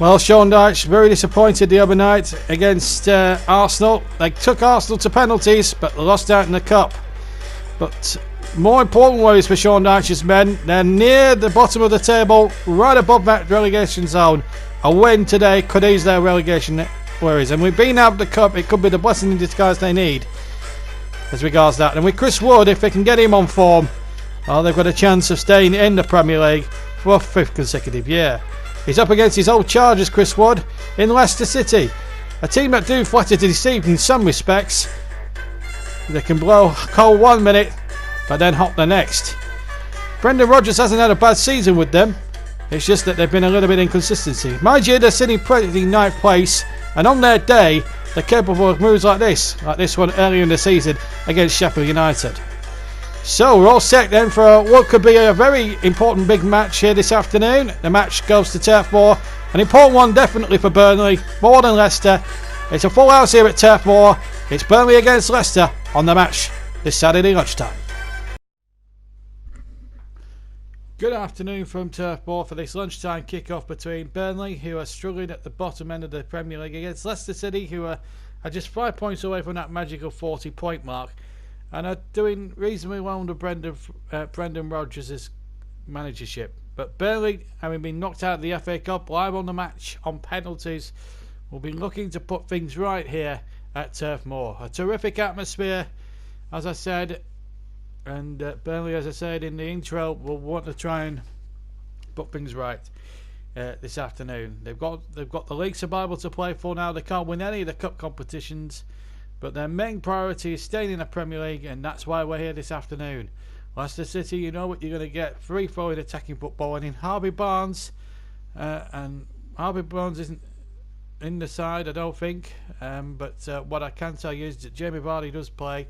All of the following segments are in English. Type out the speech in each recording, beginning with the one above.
Well, Sean Dyche very disappointed the other night against Arsenal. They took Arsenal to penalties, but they lost out in the cup. But more important worries for Sean Dyche's men. They're near the bottom of the table, right above that relegation zone. A win today could ease their relegation worries. And we've been out of the cup. It could be the blessing in disguise they need as regards that. And with Chris Wood, if they can get him on form, well, they've got a chance of staying in the Premier League for a 5th consecutive year. He's up against his old Chargers, Chris Wood, in Leicester City. A team that do flatter to deceive in some respects. They can blow cold 1 minute, but then hot the next. Brendan Rodgers hasn't had a bad season with them. It's just that they've been a little bit inconsistency. Mind you, they're sitting pretty in 9th place, and on their day, they're capable of moves like this one earlier in the season against Sheffield United. So we're all set then for what could be a very important big match here this afternoon. The match goes to Turf Moor. An important one definitely for Burnley, more than Leicester. It's a full house here at Turf Moor. It's Burnley against Leicester on the match this Saturday lunchtime. Good afternoon from Turf Moor for this lunchtime kick-off between Burnley, who are struggling at the bottom end of the Premier League, against Leicester City, who are just 5 points away from that magical 40-point mark. And are doing reasonably well under Brendan Rodgers' managership. But Burnley, having been knocked out of the FA Cup, live on the match on penalties, will be looking to put things right here at Turf Moor. A terrific atmosphere, as I said, and Burnley, as I said in the intro, will want to try and put things right this afternoon. They've got the league survival to play for now. They can't win any of the cup competitions. But their main priority is staying in the Premier League, and that's why we're here this afternoon. Leicester City, you know what you're going to get. Free-flowing attacking football. And in Harvey Barnes, and Harvey Barnes isn't in the side, I don't think. But what I can tell you is that Jamie Vardy does play.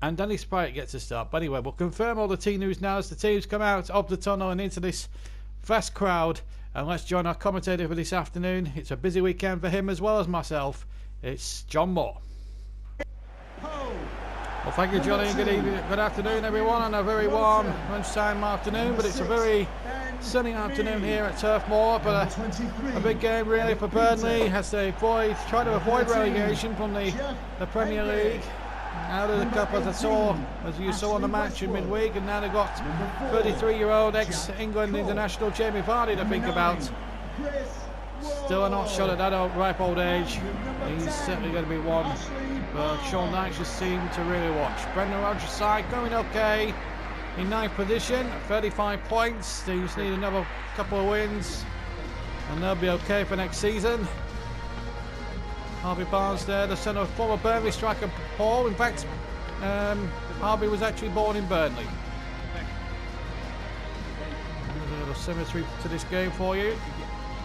And Danny Sprite gets a start. But anyway, we'll confirm all the team news now as the teams come out of the tunnel and into this vast crowd. And let's join our commentator for this afternoon. It's a busy weekend for him as well as myself. It's John Moore. Well, thank you, Johnny. Good evening, good afternoon, everyone, on a very warm lunchtime afternoon. But it's a very sunny afternoon here at Turf Moor. But a big game, really, for Burnley as they try to avoid relegation from the Premier League. Out of the cup, as you saw on the match in midweek, and now they've got 33-year-old ex-England international Jamie Vardy to think about. Still not shot at that ripe old age. He's certainly going to be one for Sean Dyche's team to really watch. Brendan Rodgers' side going okay in 9th position, 35 points. They just need another couple of wins and they'll be okay for next season. Harvey Barnes there, the son of former Burnley striker Paul. In fact, Harvey was actually born in Burnley. There's a little symmetry to this game for you.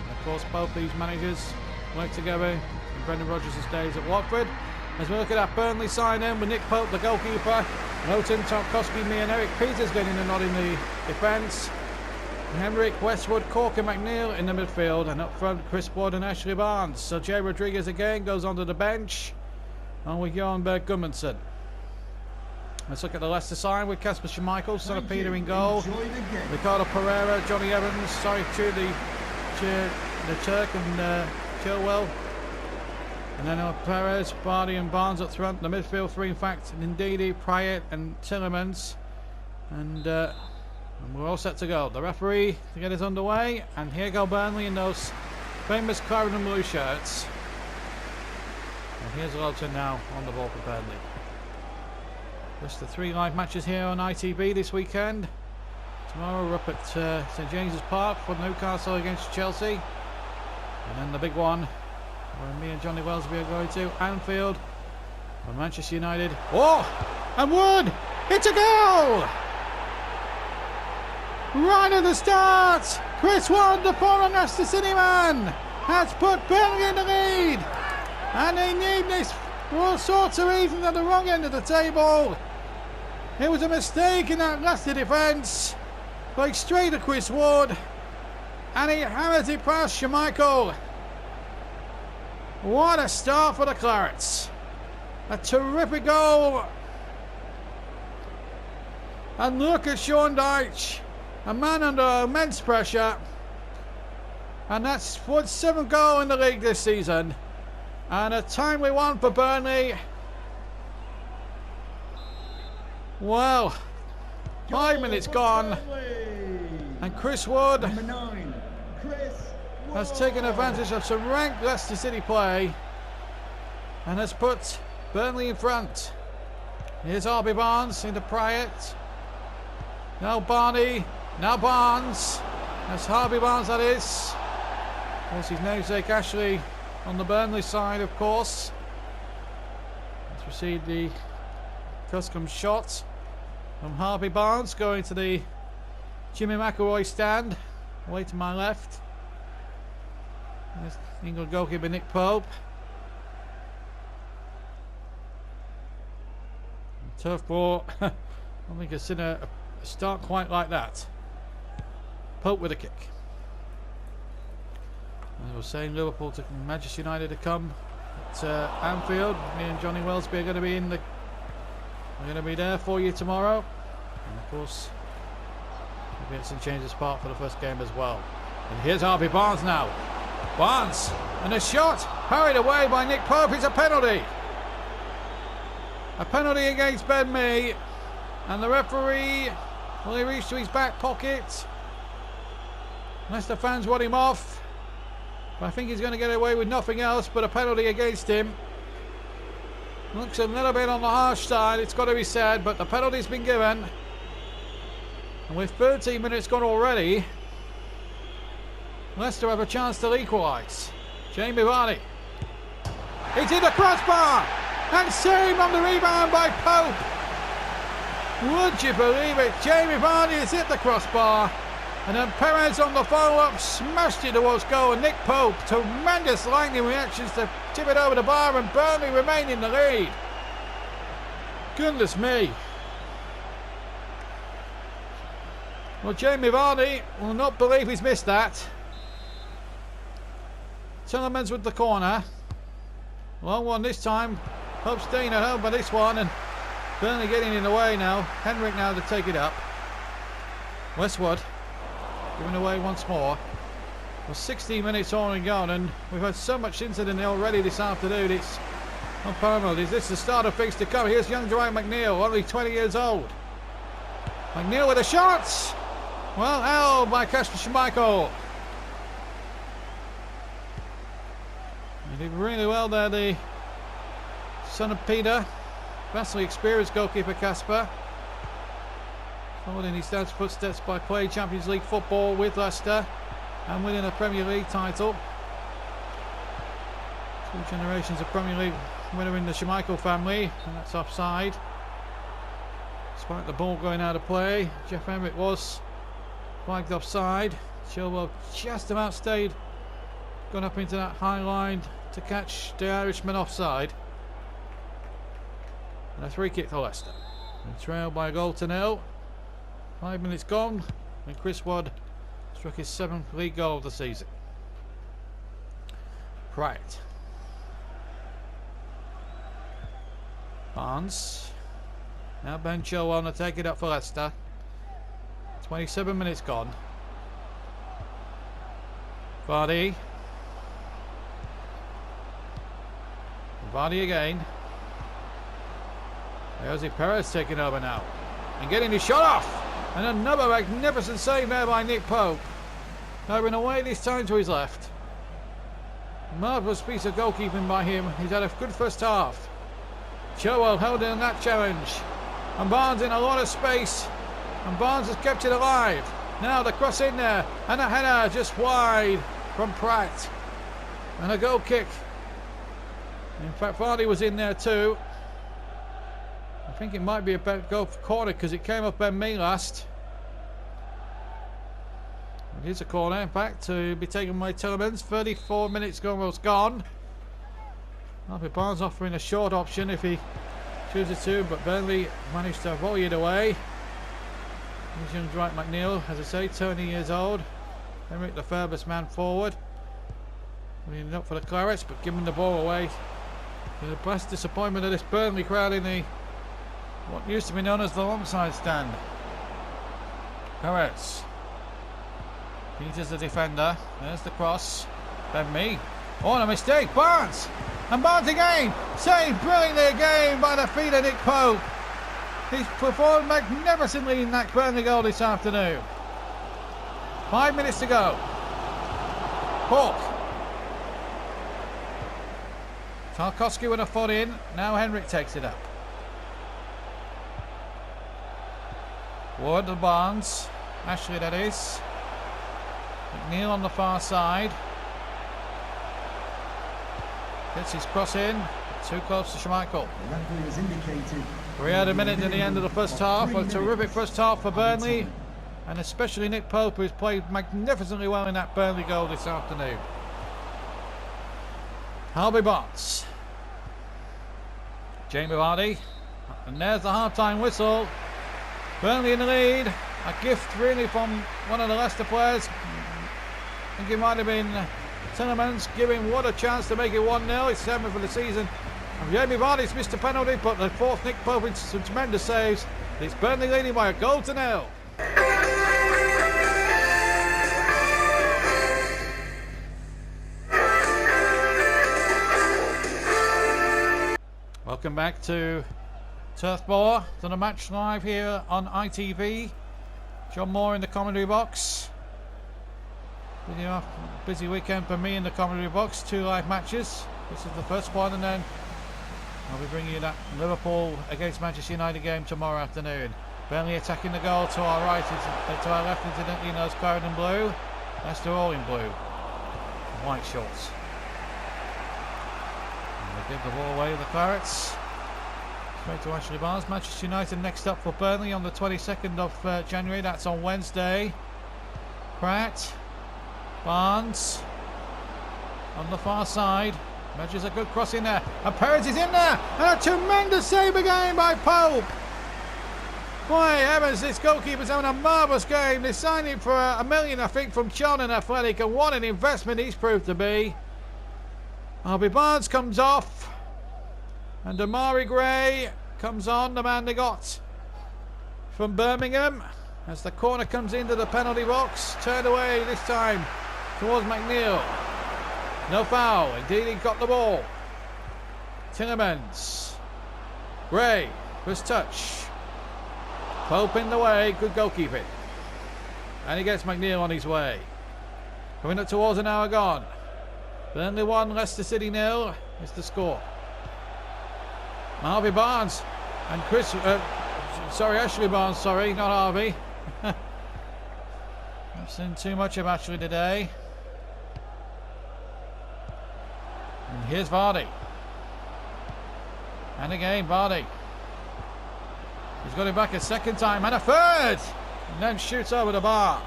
Of course, both these managers work together in Brendan Rodgers' days at Watford. As we look at that Burnley side then, with Nick Pope, the goalkeeper, Lowton, Tarkowski, me and Eric Peters getting a nod in the defence. Henrik, Westwood, Cork and McNeil in the midfield, and up front Chris Wood and Ashley Barnes. So Jay Rodriguez again goes onto the bench, and with Johan Berg Gudmundsson. Let's look at the Leicester side with Kasper Schmeichel, son of Peter in goal. Ricardo Pereira, Johnny Evans, the Turk and Chilwell. And then Perez, Vardy and Barnes up front. The midfield three, in fact, Ndidi, Pryor and Tillemans. And we're all set to go. The referee to get us underway. And here go Burnley in those famous claret and blue shirts. And here's Lowton now on the ball for Burnley. Just the 3 live matches here on ITV this weekend. Tomorrow we're up at St James's Park for Newcastle against Chelsea. And then the big one where me and Johnny Wellesby are going to Anfield for Manchester United. Oh! And Wood! It's a goal! Right at the start! Chris Wood, the former Leicester City man, has put Burnley in the lead! And they need this for all sorts of reasons at the wrong end of the table. It was a mistake in that Leicester defence. Going straight to Chris Wood. And he hammers it past Schmeichel. What a start for the Clarets. A terrific goal. And look at Sean Dyche, a man under immense pressure. And that's Wood's 7th goal in the league this season. And a timely one for Burnley. Well, 5 minutes gone. And Chris Wood has taken advantage of some rank Leicester City play and has put Burnley in front. Here's Harvey Barnes into Pryatt. Now Barney. Now Barnes. That's Harvey Barnes, that is. There's his namesake Ashley on the Burnley side, of course. Let's receive the custom shot from Harvey Barnes going to the Jimmy McElroy stand, away to my left. There's England goalkeeper Nick Pope. Turf ball. I don't think I've seen a start quite like that. Pope with a kick. As I was saying, Liverpool to Manchester United to come at Anfield. Me and Johnny Wellesby are going to be in the. We're going to be there for you tomorrow, and of course, Vincent changes part for the first game as well. And here's Harvey Barnes now. Barnes and a shot hurried away by Nick Pope. It's a penalty. A penalty against Ben Mee, and the referee, will he reach to his back pocket? Leicester fans want him off, but I think he's going to get away with nothing else but a penalty against him. Looks a little bit on the harsh side, it's got to be said, but the penalty's been given. And with 13 minutes gone already, Leicester have a chance to equalise. Jamie Vardy. It's in the crossbar! And saved on the rebound by Pope. Would you believe it? Jamie Vardy has hit the crossbar. And then Perez on the follow-up smashed it towards goal. And Nick Pope, tremendous lightning reactions to tip it over the bar, and Burnley remain in the lead. Goodness me. Well, Jamie Vardy will not believe he's missed that. Tillemans with the corner. Long one this time. Pope staying at home by this one, and Burnley getting in the way now. Henrik now to take it up. Westwood giving away once more. Well, 16 minutes on and gone, and we've had so much incident already this afternoon. It's unparalleled. Is this the start of things to come? Here's young Dwight McNeil, only 20 years old. McNeil with a shot. Well held by Kasper Schmeichel. He did really well there, the son of Peter. Vastly experienced goalkeeper Kasper. Followed in his dad's footsteps by playing Champions League football with Leicester and winning a Premier League title. 2 generations of Premier League winner in the Schmeichel family, and that's offside. Despite the ball going out of play, Jeff Emmett was flagged offside. Chilwell just about stayed, gone up into that high line to catch the Irishman offside. And a free kick for Leicester. And trailed by a goal to nil. 5 minutes gone, and Chris Wood struck his 7th league goal of the season. Pryatt. Barnes. Now Ben Chilwell to take it up for Leicester. 27 minutes gone. Vardy. Vardy again. Jose Perez taking over now and getting his shot off, and another magnificent save there by Nick Pope, covering away this time to his left. Marvellous piece of goalkeeping by him. He's had a good first half. Chilwell held in that challenge, and Barnes in a lot of space, and Barnes has kept it alive. Now the cross in there, and a header just wide from Pryatt, and a goal kick. In fact, Vardy was in there too. I think it might be a goal for corner because it came up Ben Mee last. It is a corner, in fact, to be taken by Tillemans. 34 minutes almost gone. Harvey Barnes offering a short option if he chooses to, but Burnley managed to volley it away. Here's young Dwight McNeil, as I say, 20 years old. Henrik the furthest man forward. Leading up for the Clarets, but giving the ball away. The vast disappointment of this Burnley crowd in the what used to be known as the long side stand. Clarets. Peters the defender. There's the cross. Burnley. Oh, and a mistake. Barnes. And Barnes again. Saved brilliantly again by the feet of Nick Pope. He's performed magnificently in that Burnley goal this afternoon. 5 minutes to go. Hawk. Tarkowski with a foot in. Now Henrik takes it up. Wood to Barnes. Ashley, that is. McNeil on the far side. Gets his cross in. Too close to Schmeichel. We had a minute at the end of the first half. A terrific first half for Burnley. And especially Nick Pope, who's played magnificently well in that Burnley goal this afternoon. Harvey Barnes. Jamie Vardy. And there's the half-time whistle. Burnley in the lead. A gift really from one of the Leicester players. I think it might have been Tillemans giving Wood a chance to make it 1-0. It's 7th for the season. And Jamie Vardy's missed a penalty, but the fourth Nick Pope with some tremendous saves. It's Burnley leading by 1-0. Welcome back to Turf Ball, to the match live here on ITV. John Moore in the commentary box. Busy weekend for me in the commentary box. 2 live matches. This is the first one, and then I'll be bringing you that Liverpool against Manchester United game tomorrow afternoon. Burnley attacking the goal to our right, to our left, incidentally, those colored in blue. Leicester all in blue. White shorts. And they give the ball away, the Clarets. Straight to Ashley Barnes. Manchester United next up for Burnley on the 22nd of January. That's on Wednesday. Pratt. Barnes. On the far side. Measures a good cross in there. And Perez is in there. And a tremendous save again by Pope. Boy, Evans, this goalkeeper's having a marvellous game. They signed him for $1 million, I think, from Cheltenham Athletic. And what an investment he's proved to be. Harvey Barnes comes off. And Amari Gray comes on, the man they got from Birmingham. As the corner comes into the penalty box. Turned away this time towards McNeil. No foul. Indeed, he got the ball. Tillemans. Gray. First touch. Pope in the way. Good goalkeeping. And he gets McNeil on his way. Coming up towards an hour gone. Burnley 1, Leicester City 0 is the score. Harvey Barnes and Ashley Barnes, sorry, not Harvey. I've seen too much of Ashley today. And here's Vardy. And again, Vardy. He's got it back a second time and a third! And then shoots over the bar.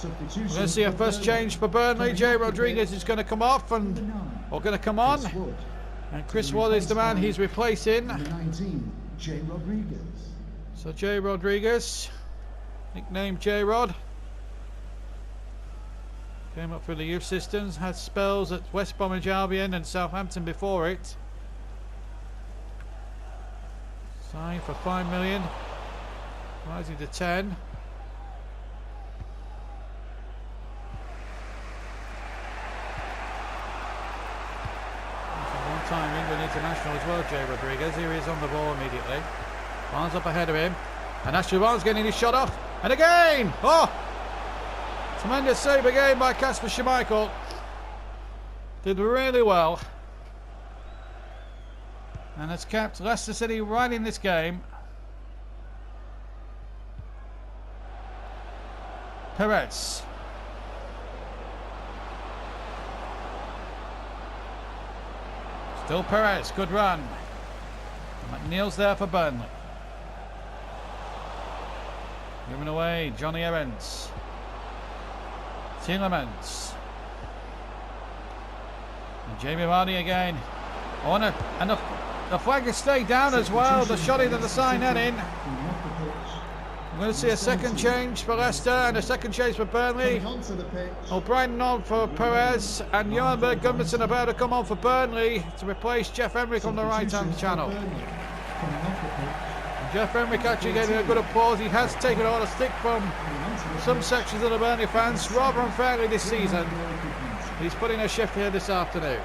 We're going to see a first change for Burnley. Jay Rodriguez is going to come off and going to come on. And Chris Wood is the man he's replacing. So Jay Rodriguez, nicknamed J-Rod, came up through the youth systems, had spells at West Bromwich Albion and Southampton before it. Signed for $5 million, rising to 10. Time England international as well, Jay Rodriguez. Here he is on the ball immediately. Barnes up ahead of him. And Ashley Barnes getting his shot off. And again! Oh! Tremendous save again by Kasper Schmeichel. Did really well. And has kept Leicester City right in this game. Perez. Still Perez, good run. McNeil's there for Burnley. Giving away, Johnny Evans. Tillemans. And Jamie Vardy again. Oh, and the flag has stayed down as well. The shot into the side netting. We're going to see a second change for Leicester and a second change for Burnley. O'Brien on for Perez and Jörnberg Gunnarsson about to come on for Burnley to replace Jeff Emerick on the right-hand channel. And Jeff Emerick actually getting a good applause. He has taken all the stick from some sections of the Burnley fans rather unfairly this season. He's putting a shift here this afternoon.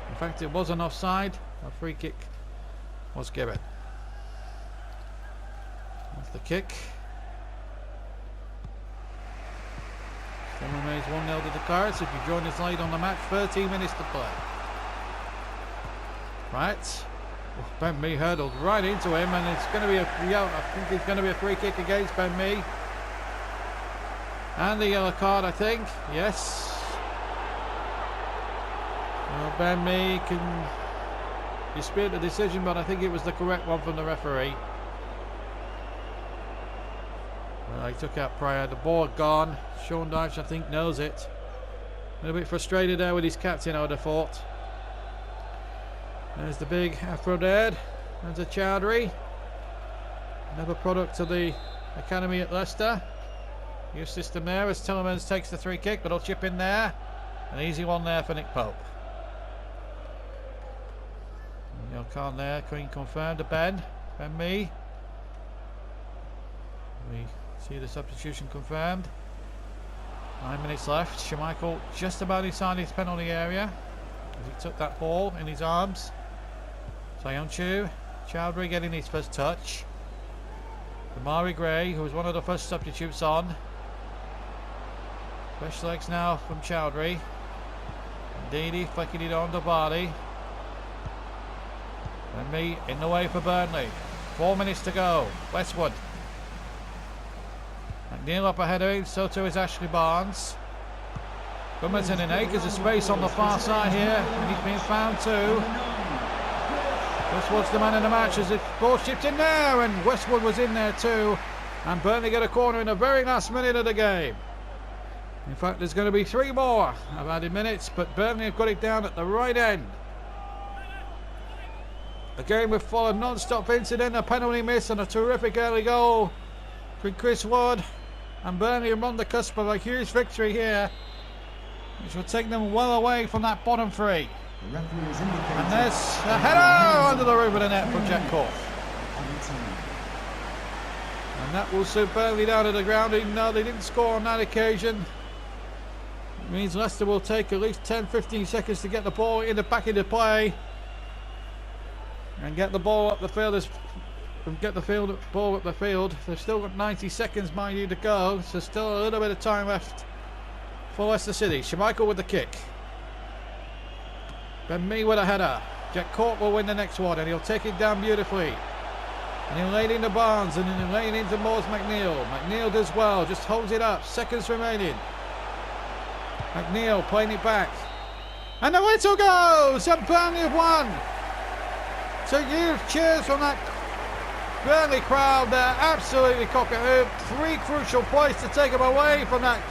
In fact, it was an offside. A free kick was given. That's the kick. Still remains 1-0 to the Clarets. If you join us late on the match, 13 minutes to play. Right. Ben Mee hurdled right into him, and it's going to be I think it's going to be a free kick against Ben Mee. And the yellow card, I think. Yes. Well, Ben Mee can dispute the decision, but I think it was the correct one from the referee. Well, he took out Pryor. The ball gone. Sean Dyche, I think, knows it. A little bit frustrated there with his captain, I would have thought. There's the big Afro dad. There's a Chowdhury. Another product of the academy at Leicester. New system there as Tillemans takes the free kick, but he'll chip in there. An easy one there for Nick Pope. Yellow card there, Queen confirmed to Ben Mee. We see the substitution confirmed. 9 minutes left. Schmeichel just about inside his penalty area as he took that ball in his arms. Sayonchu, Chowdhury getting his first touch. Damari Gray, who was one of the first substitutes on. Fresh legs now from Chowdhury. Ndidi flicking it on to Vardy. And Mee in the way for Burnley. 4 minutes to go. Westwood. McNeil up ahead of him, so too is Ashley Barnes. Gummington in acres of space on the far side here, and he's been found too. Westwood's the man in the match as the ball chipped in there, and Westwood was in there too. And Burnley get a corner in the very last minute of the game. In fact, there's going to be 3 more of added minutes, but Burnley have got it down at the right end. A game with full of non-stop incident, a penalty miss, and a terrific early goal from Chris Wood. And Burnley are on the cusp of a huge victory here, which will take them well away from that bottom 3. And there's a header under the roof of the net from Jack Cork. And that will suit Burnley down to the ground, even though they didn't score on that occasion. It means Leicester will take at least 10-15 seconds to get the ball back into play and get the ball up the field ball up the field. They've still got 90 seconds, mind you, to go, so still a little bit of time left for Leicester City. Schmeichel with the kick. Ben Mee with a header. Jack Cork will win the next one, and he'll take it down beautifully. And he'll lay it into Barnes, and then he'll lay it into Moores McNeil. McNeil does well, just holds it up. Seconds remaining. McNeil playing it back. And the whistle goes! And Burnley have won! So huge cheers from that Burnley crowd. They're absolutely cock-a-hoop. 3 crucial plays to take them away from that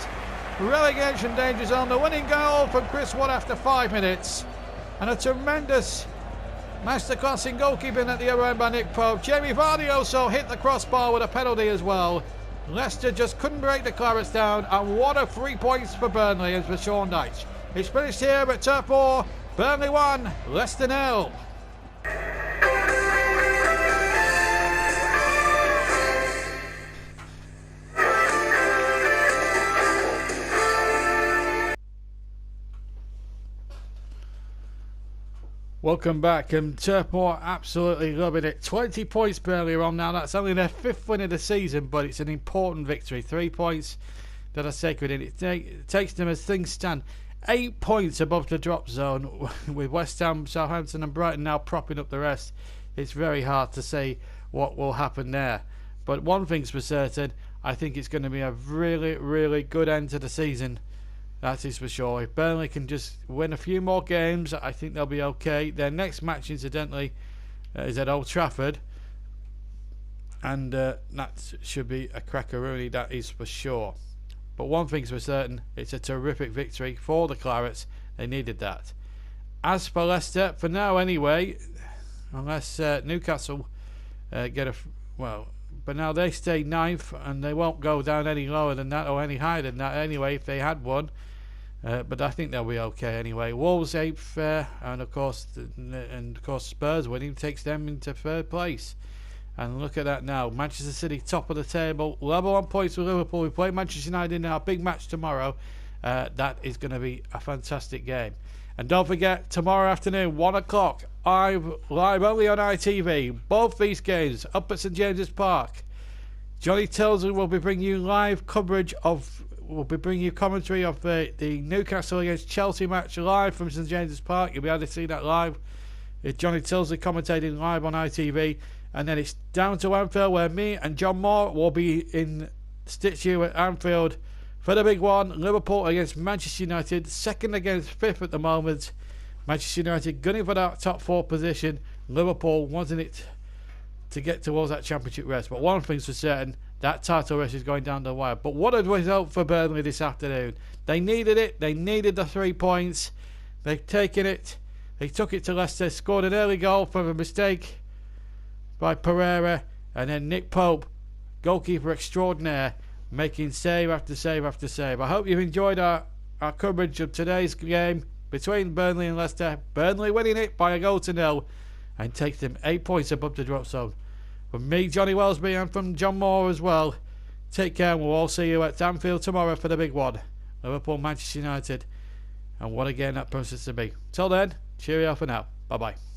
relegation danger zone. The winning goal from Chris Wood after 5 minutes. And a tremendous masterclass in goalkeeping at the other end by Nick Pope. Jamie Vardy also hit the crossbar with a penalty as well. Leicester just couldn't break the Clarets down. And what a 3 points for Burnley and for Sean Dyche. It's finished here at Turf Moor. Burnley 1, Leicester 0. Welcome back, and Turf Moor absolutely loving it. 20 points Burnley are on now. That's only their 5th win of the season, but it's an important victory. 3 points that are sacred, and it takes them, as things stand, 8 points above the drop zone, with West Ham, Southampton and Brighton now propping up the rest. It's very hard to say what will happen there. But one thing's for certain, I think it's going to be a really, really good end to the season. That is for sure. If Burnley can just win a few more games, I think they'll be okay. Their next match, incidentally, is at Old Trafford. And that should be a crackaroonie, that is for sure. But one thing's for certain, it's a terrific victory for the Clarets. They needed that. As for Leicester, for now anyway, unless Newcastle get a... well, but now they stay 9th, and they won't go down any lower than that or any higher than that anyway if they had won. But I think they'll be okay anyway. Wolves 8th, and of course Spurs winning takes them into 3rd place. And look at that now. Manchester City top of the table. Level on points with Liverpool. We play Manchester United in our big match tomorrow. That is going to be a fantastic game. And don't forget, tomorrow afternoon, 1 o'clock, live only on ITV. Both these games up at St James's Park. Johnny Tilsley will be bringing you live coverage of... We'll be bringing you commentary of the Newcastle against Chelsea match live from St James's Park. You'll be able to see that live. Johnny Tilsley commentating live on ITV. And then it's down to Anfield, where me and John Moore will be in stitch you at Anfield for the big one. Liverpool against Manchester United, second against fifth at the moment. Manchester United gunning for that top 4 position. Liverpool wanting it to get towards that championship race. But one thing's for certain, that title race is going down the wire. But what a result for Burnley this afternoon. They needed it. They needed the 3 points. They've taken it. They took it to Leicester, scored an early goal from a mistake by Pereira, and then Nick Pope, goalkeeper extraordinaire, making save after save after save. I hope you've enjoyed our coverage of today's game between Burnley and Leicester. Burnley winning it by 1-0 and takes them 8 points above the drop zone. From me, Johnny Wellesby, and from John Moore as well, take care, and we'll all see you at Anfield tomorrow for the big one. Liverpool, Manchester United, and what a game that promises to be. Till then, cheerio for now. Bye-bye.